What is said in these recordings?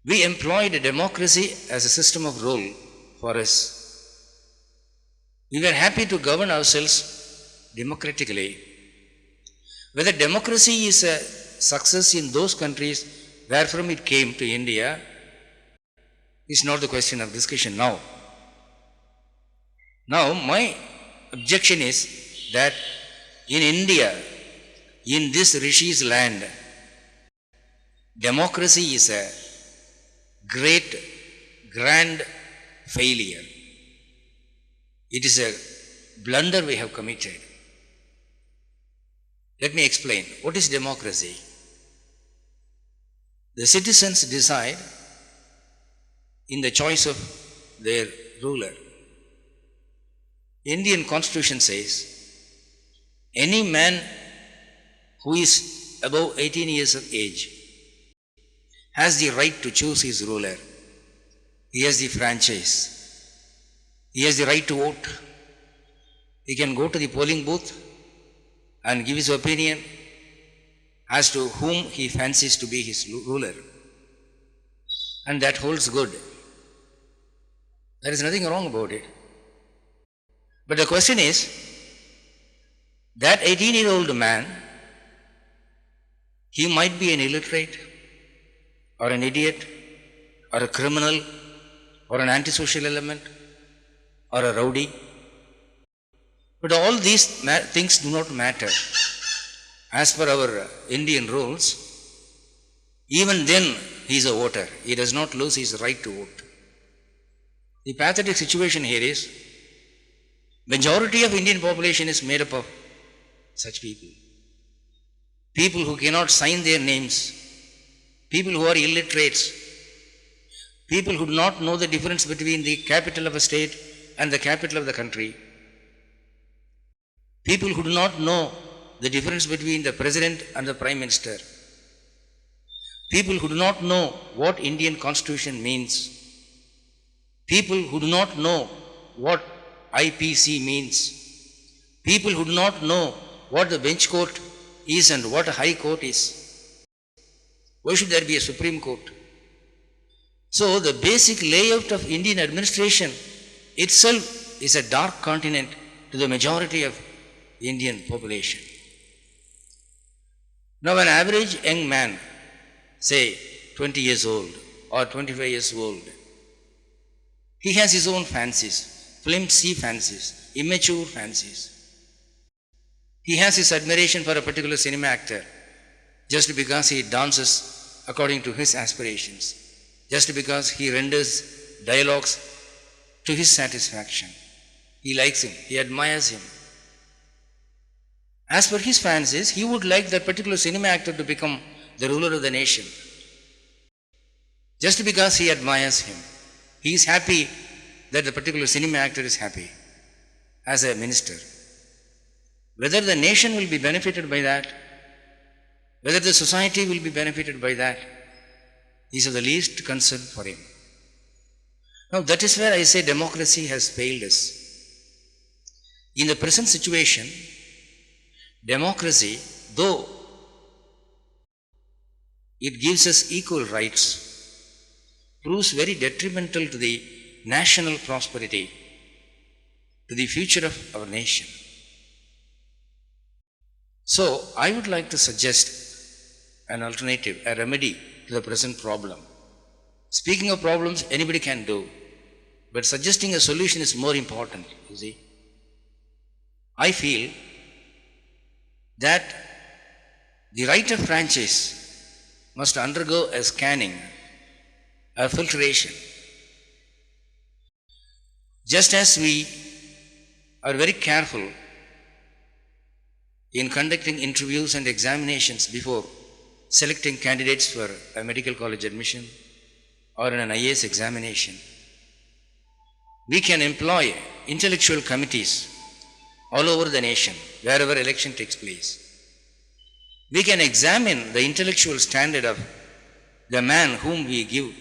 We employed democracy as a system of rule for us. We were happy to govern ourselves democratically. Whether democracy is a success in those countries where from it came to India is not the question of discussion now. Now, my objection is that in India, in this Rishi's land, democracy is a great, grand failure. It is a blunder we have committed. Let me explain. What is democracy? The citizens decide in the choice of their ruler. Indian Constitution says, any man who is above 18 years of age has the right to choose his ruler. He has the franchise. He has the right to vote. He can go to the polling booth and give his opinion as to whom he fancies to be his ruler. And that holds good. There is nothing wrong about it. But the question is, that 18-year-old man, he might be an illiterate, or an idiot, or a criminal, or an antisocial element, or a rowdy. But all these things do not matter. As per our Indian rules, even then he is a voter. He does not lose his right to vote. The pathetic situation here is, majority of Indian population is made up of such people. People who cannot sign their names, people who are illiterates, people who do not know the difference between the capital of a state and the capital of the country, people who do not know the difference between the president and the prime minister, people who do not know what Indian Constitution means, people who do not know what IPC means, people who do not know what the bench court is and what a high court is. Why should there be a Supreme Court? So the basic layout of Indian administration itself is a dark continent to the majority of Indian population. Now an average young man, say 20 years old or 25 years old, he has his own fancies, flimsy fancies, immature fancies. He has his admiration for a particular cinema actor just because he dances according to his aspirations, just because he renders dialogues to his satisfaction. He likes him, he admires him. As per his fancies, he would like that particular cinema actor to become the ruler of the nation. Just because he admires him, he is happy that the particular cinema actor is happy as a minister. Whether the nation will be benefited by that, whether the society will be benefited by that, is of the least concern for him. Now that is where I say democracy has failed us. In the present situation, democracy, though it gives us equal rights, proves very detrimental to the national prosperity, to the future of our nation. So, I would like to suggest an alternative, a remedy to the present problem. Speaking of problems, anybody can do, but suggesting a solution is more important, you see. I feel that the right of franchise must undergo a scanning, a filtration. Just as we are very careful in conducting interviews and examinations before selecting candidates for a medical college admission or in an IAS examination, we can employ intellectual committees all over the nation, wherever election takes place. We can examine the intellectual standard of the man whom we give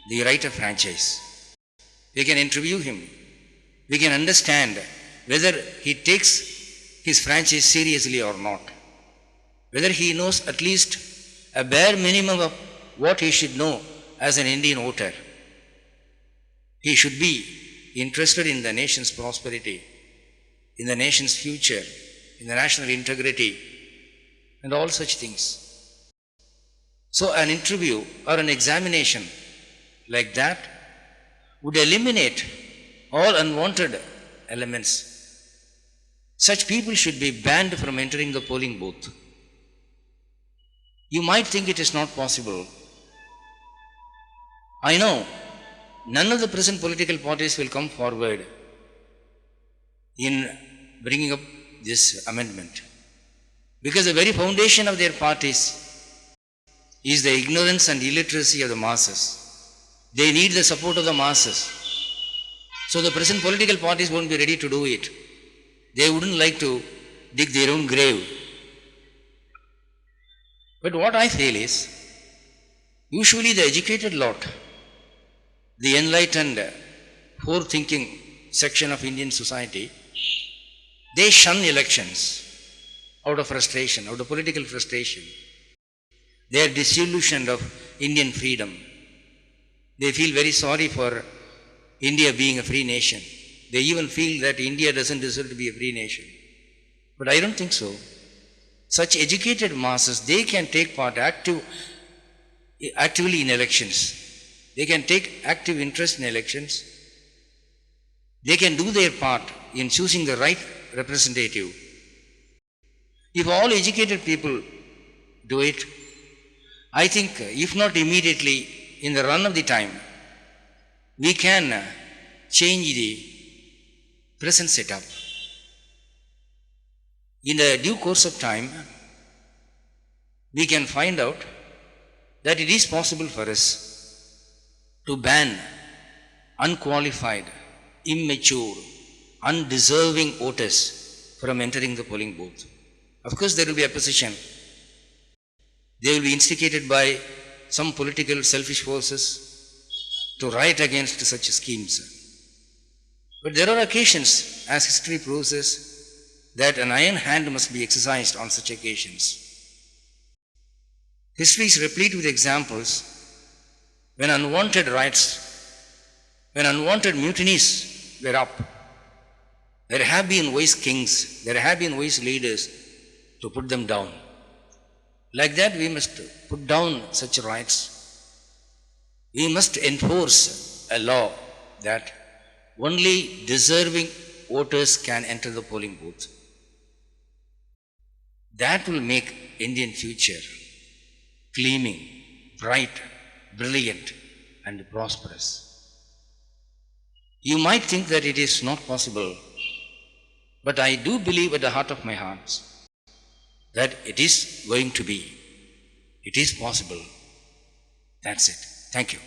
the right of franchise. We can interview him. We can understand whether he takes his franchise seriously or not, whether he knows at least a bare minimum of what he should know as an Indian voter. He should be interested in the nation's prosperity, in the nation's future, in the national integrity, and all such things. So an interview or an examination like that would eliminate all unwanted elements. Such people should be banned from entering the polling booth. You might think it is not possible. I know none of the present political parties will come forward in bringing up this amendment, because the very foundation of their parties is the ignorance and illiteracy of the masses. They need the support of the masses. So the present political parties won't be ready to do it. They wouldn't like to dig their own grave. But what I feel is, usually the educated lot, the enlightened, forward-thinking section of Indian society, they shun elections out of frustration, out of political frustration. They are disillusioned of Indian freedom. They feel very sorry for India being a free nation. They even feel that India doesn't deserve to be a free nation. But I don't think so. Such educated masses, they can take part actively in elections. They can take active interest in elections. They can do their part in choosing the right representative. If all educated people do it, I think if not immediately, in the run of the time, we can change the present setup. In the due course of time, we can find out that it is possible for us to ban unqualified, immature, undeserving voters from entering the polling booth. Of course, there will be opposition. They will be instigated by some political selfish forces to riot against such schemes. But there are occasions, as history proves us, that an iron hand must be exercised on such occasions. History is replete with examples when unwanted riots, when unwanted mutinies were up. There have been wise kings, there have been wise leaders to put them down. Like that, we must put down such riots. We must enforce a law that only deserving voters can enter the polling booth. That will make Indian future gleaming, bright, brilliant, and prosperous. You might think that it is not possible, but I do believe at the heart of my heart that it is going to be. It is possible. That's it. Thank you.